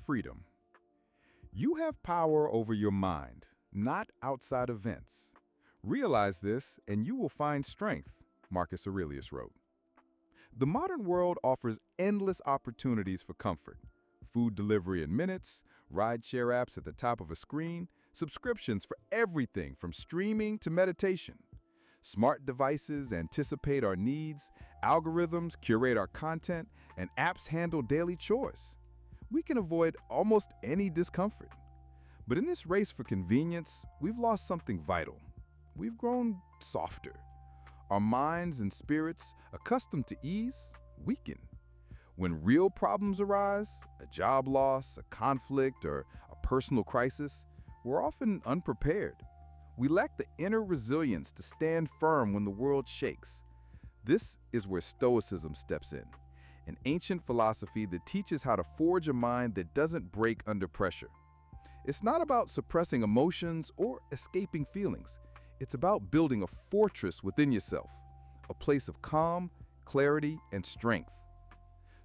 freedom. You have power over your mind, not outside events. Realize this, and you will find strength, Marcus Aurelius wrote. The modern world offers endless opportunities for comfort. Food delivery in minutes, ride-share apps at the top of a screen, subscriptions for everything from streaming to meditation. Smart devices anticipate our needs, algorithms curate our content, and apps handle daily chores. We can avoid almost any discomfort. But in this race for convenience, we've lost something vital. We've grown softer. Our minds and spirits, accustomed to ease, weaken. When real problems arise, a job loss, a conflict, or a personal crisis, we're often unprepared. We lack the inner resilience to stand firm when the world shakes. This is where Stoicism steps in, an ancient philosophy that teaches how to forge a mind that doesn't break under pressure. It's not about suppressing emotions or escaping feelings. It's about building a fortress within yourself, a place of calm, clarity, and strength.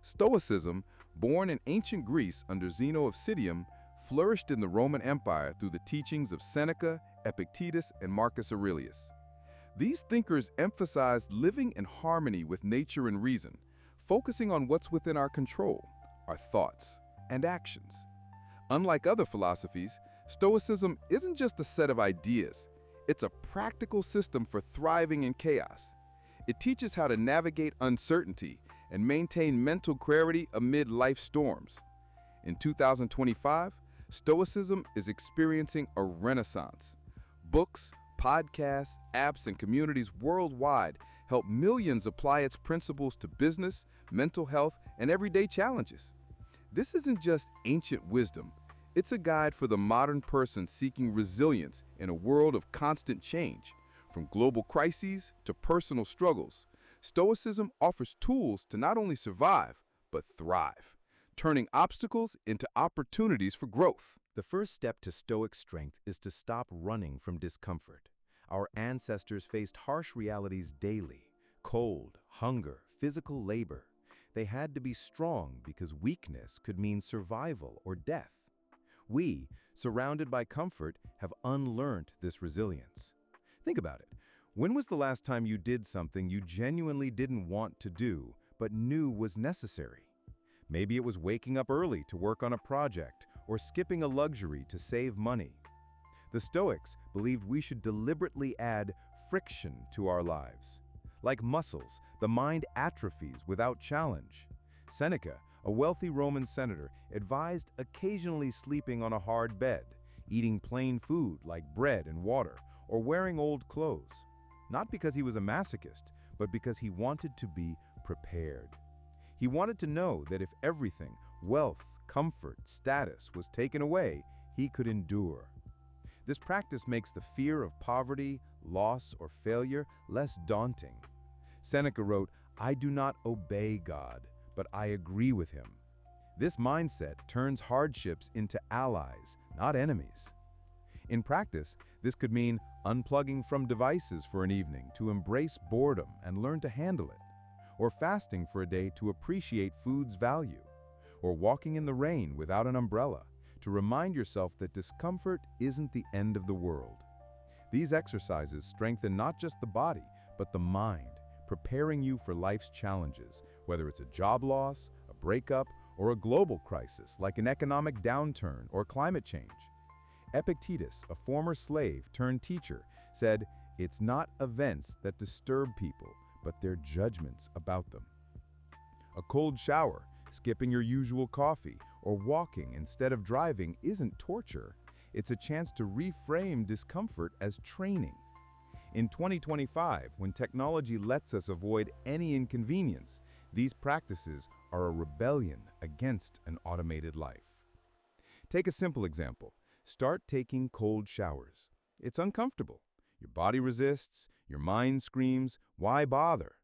Stoicism, born in ancient Greece under Zeno of Citium, flourished in the Roman Empire through the teachings of Seneca, Epictetus, and Marcus Aurelius. These thinkers emphasized living in harmony with nature and reason, focusing on what's within our control, our thoughts, and actions. Unlike other philosophies, Stoicism isn't just a set of ideas. It's a practical system for thriving in chaos. It teaches how to navigate uncertainty and maintain mental clarity amid life's storms. In 2025, Stoicism is experiencing a renaissance. Books, podcasts, apps, and communities worldwide help millions apply its principles to business, mental health, and everyday challenges. This isn't just ancient wisdom. It's a guide for the modern person seeking resilience in a world of constant change. From global crises to personal struggles, Stoicism offers tools to not only survive, but thrive, turning obstacles into opportunities for growth. The first step to Stoic strength is to stop running from discomfort. Our ancestors faced harsh realities daily: cold, hunger, physical labor. They had to be strong because weakness could mean survival or death. We, surrounded by comfort, have unlearned this resilience. Think about it. When was the last time you did something you genuinely didn't want to do, but knew was necessary? Maybe it was waking up early to work on a project or skipping a luxury to save money. The Stoics believed we should deliberately add friction to our lives. Like muscles, the mind atrophies without challenge. Seneca, a wealthy Roman senator, advised occasionally sleeping on a hard bed, eating plain food like bread and water, or wearing old clothes. Not because he was a masochist, but because he wanted to be prepared. He wanted to know that if everything, wealth, comfort, status, was taken away, he could endure. This practice makes the fear of poverty, loss, or failure less daunting. Seneca wrote, "I do not obey God, but I agree with him." This mindset turns hardships into allies, not enemies. In practice, this could mean unplugging from devices for an evening to embrace boredom and learn to handle it, or fasting for a day to appreciate food's value, or walking in the rain without an umbrella to remind yourself that discomfort isn't the end of the world. These exercises strengthen not just the body, but the mind, preparing you for life's challenges, whether it's a job loss, a breakup, or a global crisis like an economic downturn or climate change. Epictetus, a former slave turned teacher, said, "It's not events that disturb people, but their judgments about them." A cold shower, skipping your usual coffee, or walking instead of driving isn't torture. It's a chance to reframe discomfort as training. In 2025, when technology lets us avoid any inconvenience, these practices are a rebellion against an automated life. Take a simple example. Start taking cold showers. It's uncomfortable. Your body resists, your mind screams, "Why bother?"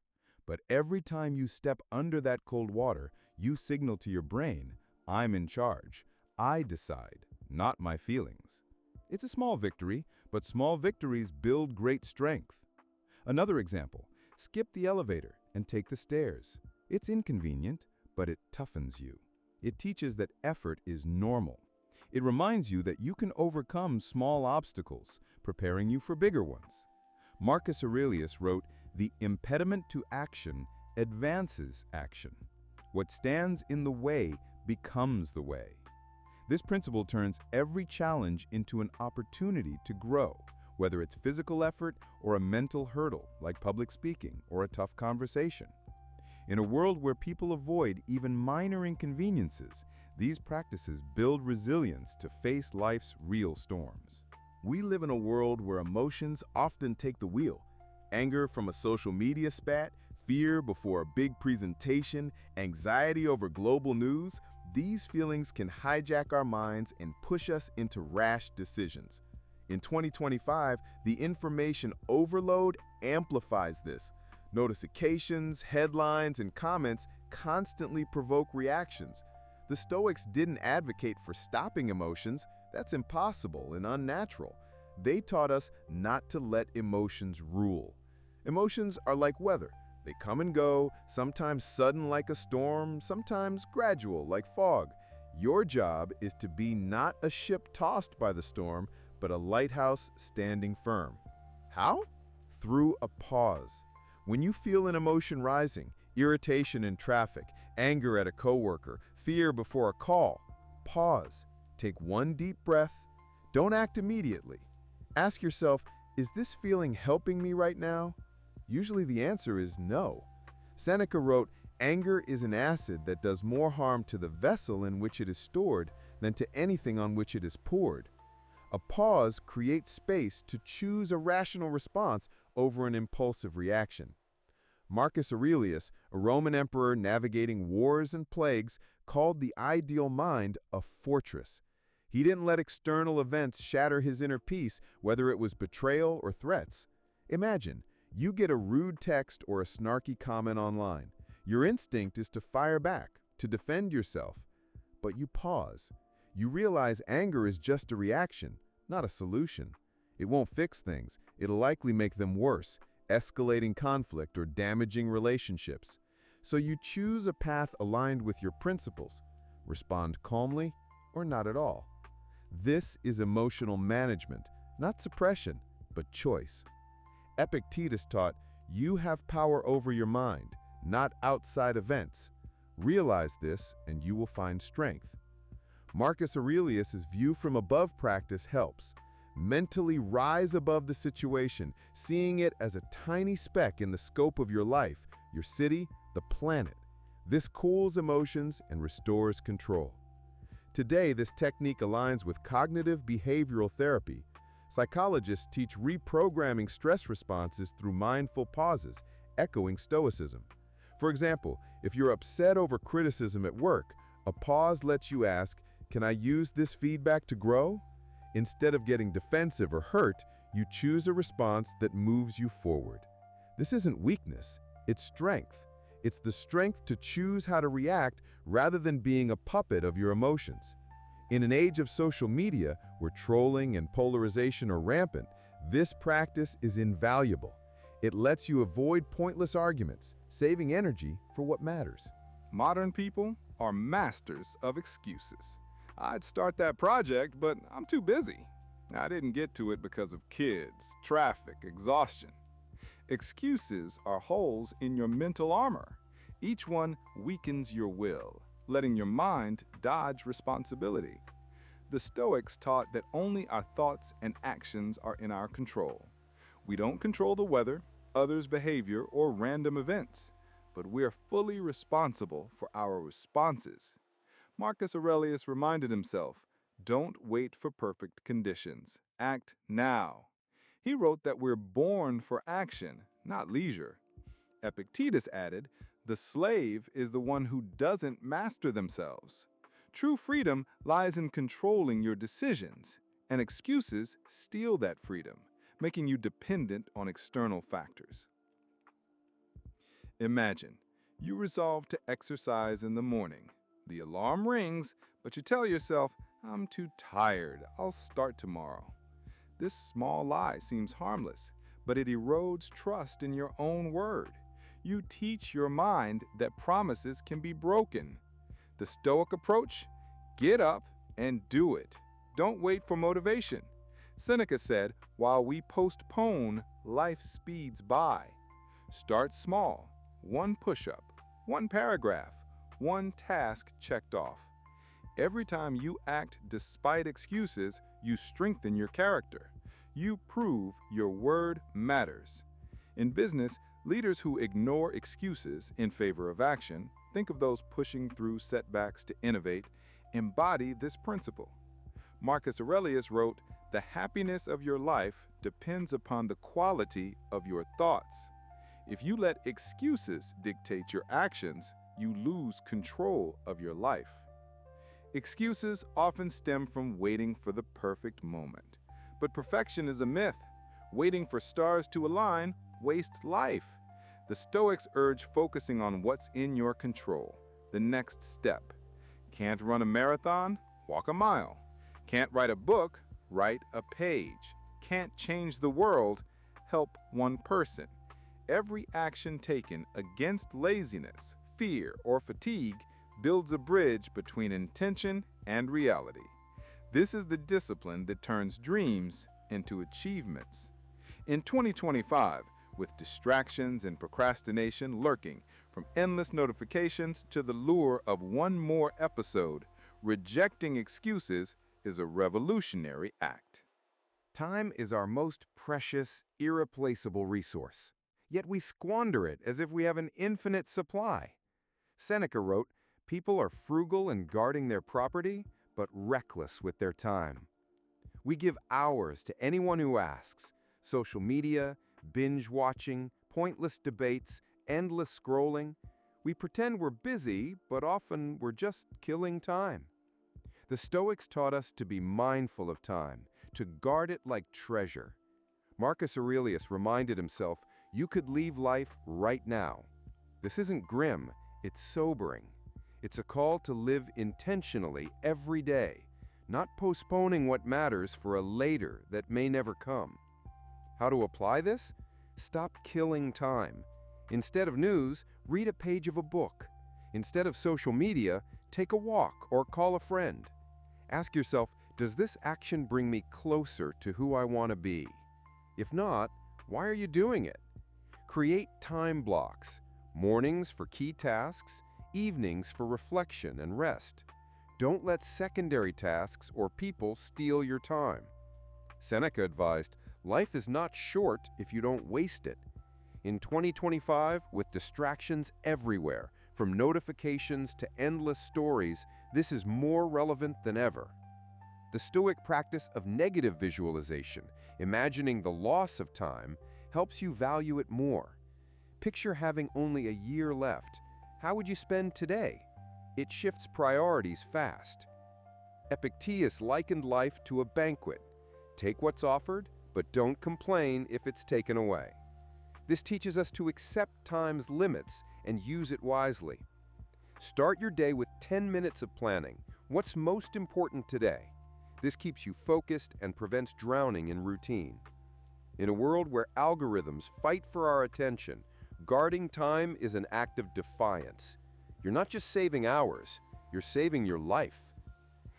But every time you step under that cold water, you signal to your brain, "I'm in charge. I decide, not my feelings." It's a small victory, but small victories build great strength. Another example, skip the elevator and take the stairs. It's inconvenient, but it toughens you. It teaches that effort is normal. It reminds you that you can overcome small obstacles, preparing you for bigger ones. Marcus Aurelius wrote, "The impediment to action advances action. What stands in the way becomes the way." This principle turns every challenge into an opportunity to grow, whether it's physical effort or a mental hurdle like public speaking or a tough conversation. In a world where people avoid even minor inconveniences, these practices build resilience to face life's real storms. We live in a world where emotions often take the wheel. Anger from a social media spat, fear before a big presentation, anxiety over global news, these feelings can hijack our minds and push us into rash decisions. In 2025, the information overload amplifies this. Notifications, headlines, and comments constantly provoke reactions. The Stoics didn't advocate for stopping emotions. That's impossible and unnatural. They taught us not to let emotions rule. Emotions are like weather. They come and go, sometimes sudden like a storm, sometimes gradual like fog. Your job is to be not a ship tossed by the storm, but a lighthouse standing firm. How? Through a pause. When you feel an emotion rising, irritation in traffic, anger at a coworker, fear before a call, pause. Take one deep breath. Don't act immediately. Ask yourself, is this feeling helping me right now? Usually the answer is no. Seneca wrote, "Anger is an acid that does more harm to the vessel in which it is stored than to anything on which it is poured." A pause creates space to choose a rational response over an impulsive reaction. Marcus Aurelius, a Roman emperor navigating wars and plagues, called the ideal mind a fortress. He didn't let external events shatter his inner peace, whether it was betrayal or threats. Imagine, you get a rude text or a snarky comment online. Your instinct is to fire back, to defend yourself. But you pause. You realize anger is just a reaction, not a solution. It won't fix things. It'll likely make them worse, escalating conflict or damaging relationships. So you choose a path aligned with your principles. Respond calmly or not at all. This is emotional management, not suppression, but choice. Epictetus taught, "You have power over your mind, not outside events. Realize this and you will find strength." Marcus Aurelius' view from above practice helps. Mentally rise above the situation, seeing it as a tiny speck in the scope of your life, your city, the planet. This cools emotions and restores control. Today, this technique aligns with cognitive behavioral therapy. Psychologists teach reprogramming stress responses through mindful pauses, echoing Stoicism. For example, if you're upset over criticism at work, a pause lets you ask, "Can I use this feedback to grow?" Instead of getting defensive or hurt, you choose a response that moves you forward. This isn't weakness, it's strength. It's the strength to choose how to react rather than being a puppet of your emotions. In an age of social media, where trolling and polarization are rampant, this practice is invaluable. It lets you avoid pointless arguments, saving energy for what matters. Modern people are masters of excuses. I'd start that project, but I'm too busy. I didn't get to it because of kids, traffic, exhaustion. Excuses are holes in your mental armor. Each one weakens your will, letting your mind dodge responsibility. The Stoics taught that only our thoughts and actions are in our control. We don't control the weather, others' behavior, or random events, but we are fully responsible for our responses. Marcus Aurelius reminded himself, "Don't wait for perfect conditions. Act now." He wrote that we're born for action, not leisure. Epictetus added, "The slave is the one who doesn't master themselves." True freedom lies in controlling your decisions, and excuses steal that freedom, making you dependent on external factors. Imagine, you resolve to exercise in the morning. The alarm rings, but you tell yourself, "I'm too tired, I'll start tomorrow." This small lie seems harmless, but it erodes trust in your own word. You teach your mind that promises can be broken. The Stoic approach? Get up and do it. Don't wait for motivation. Seneca said, while we postpone, life speeds by. Start small. One push-up, one paragraph, one task checked off. Every time you act despite excuses, you strengthen your character. You prove your word matters. In business, leaders who ignore excuses in favor of action, think of those pushing through setbacks to innovate, embody this principle. Marcus Aurelius wrote, "The happiness of your life depends upon the quality of your thoughts." If you let excuses dictate your actions, you lose control of your life. Excuses often stem from waiting for the perfect moment. But perfection is a myth. Waiting for stars to align wastes life. The Stoics urge focusing on what's in your control, the next step. Can't run a marathon? Walk a mile. Can't write a book? Write a page. Can't change the world? Help one person. Every action taken against laziness, fear, or fatigue builds a bridge between intention and reality. This is the discipline that turns dreams into achievements. In 2025, with distractions and procrastination lurking, from endless notifications to the lure of one more episode, rejecting excuses is a revolutionary act. Time is our most precious, irreplaceable resource. Yet we squander it as if we have an infinite supply. Seneca wrote, "People are frugal in guarding their property, but reckless with their time." We give hours to anyone who asks. Social media, binge watching, pointless debates, endless scrolling. We pretend we're busy, but often we're just killing time. The Stoics taught us to be mindful of time, to guard it like treasure. Marcus Aurelius reminded himself, you could leave life right now. This isn't grim, it's sobering. It's a call to live intentionally every day, not postponing what matters for a later that may never come. How to apply this? Stop killing time. Instead of news, read a page of a book. Instead of social media, take a walk or call a friend. Ask yourself, does this action bring me closer to who I want to be? If not, why are you doing it? Create time blocks, mornings for key tasks, evenings for reflection and rest. Don't let secondary tasks or people steal your time. Seneca advised, life is not short if you don't waste it. In 2025, with distractions everywhere, from notifications to endless stories, this is more relevant than ever. The Stoic practice of negative visualization, imagining the loss of time, helps you value it more. Picture having only a year left. How would you spend today? It shifts priorities fast. Epictetus likened life to a banquet. Take what's offered, but don't complain if it's taken away. This teaches us to accept time's limits and use it wisely. Start your day with 10 minutes of planning. What's most important today? This keeps you focused and prevents drowning in routine. In a world where algorithms fight for our attention, guarding time is an act of defiance. You're not just saving hours, you're saving your life.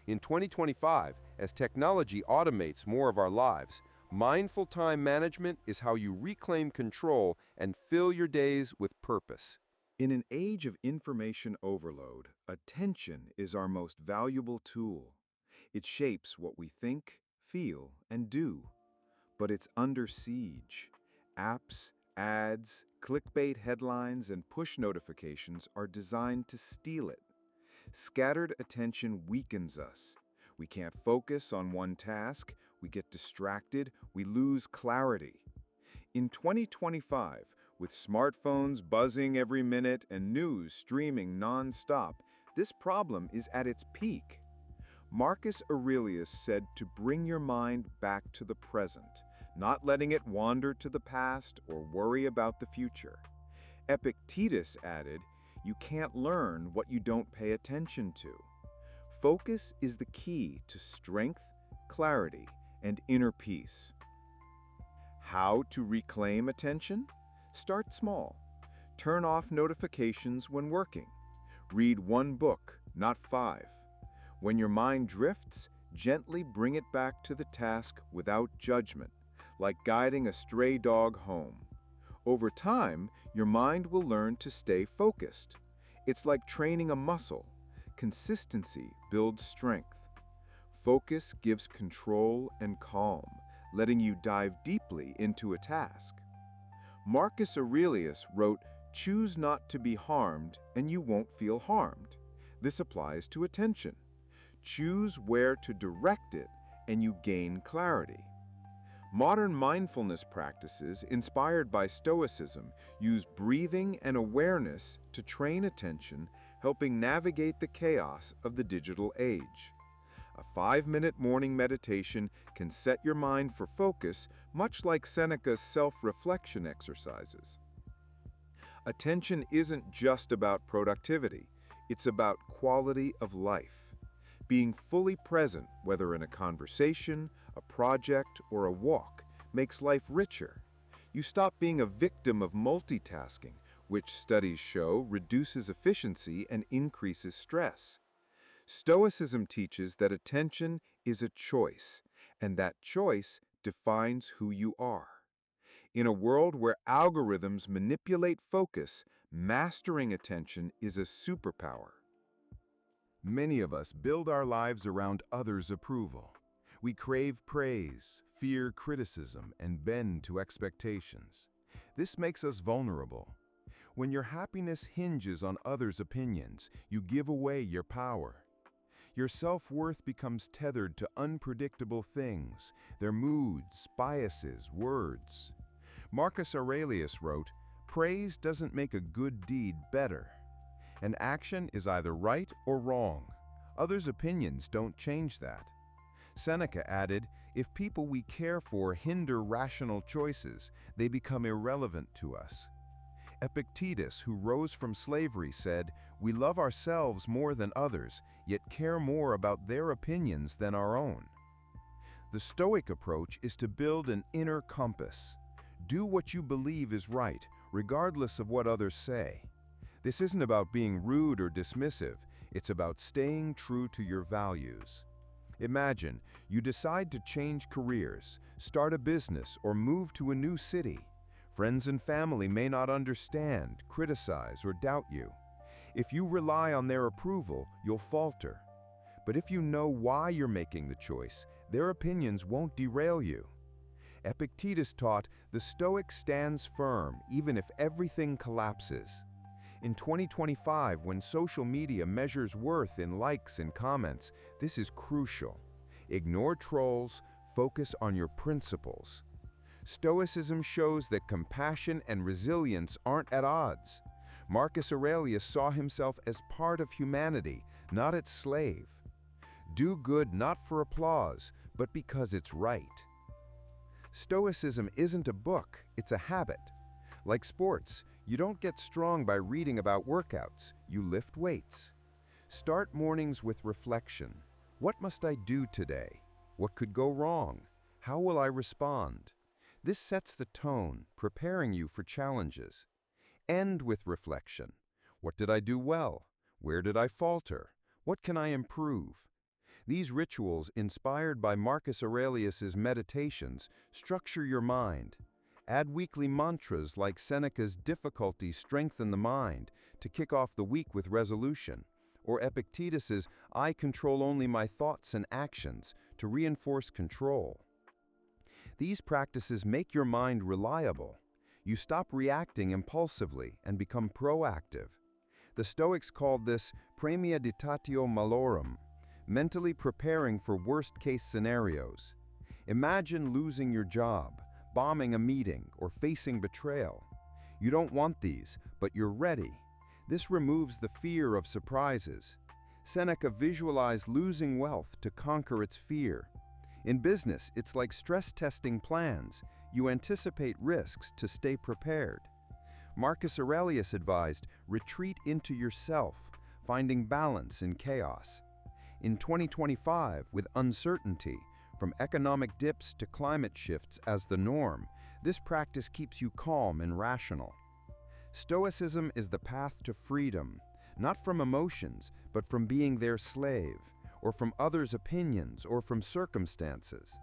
In 2025, as technology automates more of our lives, mindful time management is how you reclaim control and fill your days with purpose. In an age of information overload, attention is our most valuable tool. It shapes what we think, feel, and do. But it's under siege. Apps, ads, clickbait headlines, and push notifications are designed to steal it. Scattered attention weakens us. We can't focus on one task, we get distracted, we lose clarity. In 2025, with smartphones buzzing every minute and news streaming non-stop, this problem is at its peak. Marcus Aurelius said to bring your mind back to the present, not letting it wander to the past or worry about the future. Epictetus added, you can't learn what you don't pay attention to. Focus is the key to strength, clarity, and inner peace. How to reclaim attention? Start small. Turn off notifications when working. Read one book, not 5. When your mind drifts, gently bring it back to the task without judgment, like guiding a stray dog home. Over time, your mind will learn to stay focused. It's like training a muscle. Consistency builds strength. Focus gives control and calm, letting you dive deeply into a task. Marcus Aurelius wrote, "Choose not to be harmed, and you won't feel harmed." This applies to attention. Choose where to direct it, and you gain clarity. Modern mindfulness practices, inspired by Stoicism, use breathing and awareness to train attention, helping navigate the chaos of the digital age. A 5-minute morning meditation can set your mind for focus, much like Seneca's self-reflection exercises. Attention isn't just about productivity, it's about quality of life. Being fully present, whether in a conversation, a project, or a walk, makes life richer. You stop being a victim of multitasking, which studies show reduces efficiency and increases stress. Stoicism teaches that attention is a choice, and that choice defines who you are. In a world where algorithms manipulate focus, mastering attention is a superpower. Many of us build our lives around others' approval. We crave praise, fear criticism, and bend to expectations. This makes us vulnerable. When your happiness hinges on others' opinions, you give away your power. Your self-worth becomes tethered to unpredictable things, their moods, biases, words. Marcus Aurelius wrote, "Praise doesn't make a good deed better. An action is either right or wrong. Others' opinions don't change that." Seneca added, "If people we care for hinder rational choices, they become irrelevant to us." Epictetus, who rose from slavery, said, "We love ourselves more than others, yet care more about their opinions than our own." The Stoic approach is to build an inner compass. Do what you believe is right, regardless of what others say. This isn't about being rude or dismissive, it's about staying true to your values. Imagine, you decide to change careers, start a business, or move to a new city. Friends and family may not understand, criticize, or doubt you. If you rely on their approval, you'll falter. But if you know why you're making the choice, their opinions won't derail you. Epictetus taught, "The Stoic stands firm even if everything collapses." In 2025, when social media measures worth in likes and comments, this is crucial. Ignore trolls, focus on your principles. Stoicism shows that compassion and resilience aren't at odds. Marcus Aurelius saw himself as part of humanity, not its slave. Do good not for applause, but because it's right. Stoicism isn't a book, it's a habit. Like sports, you don't get strong by reading about workouts, you lift weights. Start mornings with reflection. What must I do today? What could go wrong? How will I respond? This sets the tone, preparing you for challenges. End with reflection. What did I do well? Where did I falter? What can I improve? These rituals, inspired by Marcus Aurelius's meditations, structure your mind. Add weekly mantras like Seneca's "Difficulties strengthen the mind" to kick off the week with resolution, or Epictetus's "I control only my thoughts and actions" to reinforce control. These practices make your mind reliable. You stop reacting impulsively and become proactive. The Stoics called this premeditatio malorum, mentally preparing for worst-case scenarios. Imagine losing your job, bombing a meeting, or facing betrayal. You don't want these, but you're ready. This removes the fear of surprises. Seneca visualized losing wealth to conquer its fear. In business, it's like stress testing plans. You anticipate risks to stay prepared. Marcus Aurelius advised, retreat into yourself, finding balance in chaos. In 2025, with uncertainty, from economic dips to climate shifts as the norm, this practice keeps you calm and rational. Stoicism is the path to freedom, not from emotions, but from being their slave, or from others' opinions, or from circumstances.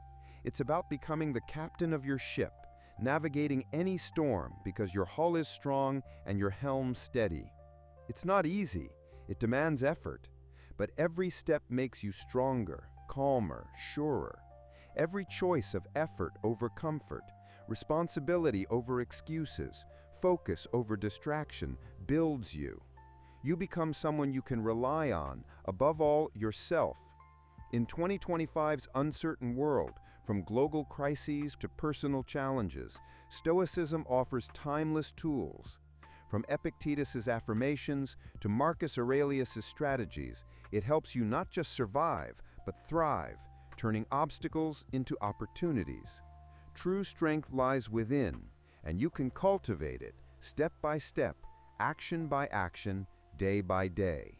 It's about becoming the captain of your ship, navigating any storm because your hull is strong and your helm steady. It's not easy, it demands effort, but every step makes you stronger, calmer, surer. Every choice of effort over comfort, responsibility over excuses, focus over distraction builds you. You become someone you can rely on, above all, yourself. In 2025's uncertain world, from global crises to personal challenges, Stoicism offers timeless tools. From Epictetus's affirmations to Marcus Aurelius's strategies, it helps you not just survive, but thrive, turning obstacles into opportunities. True strength lies within, and you can cultivate it step by step, action by action, day by day.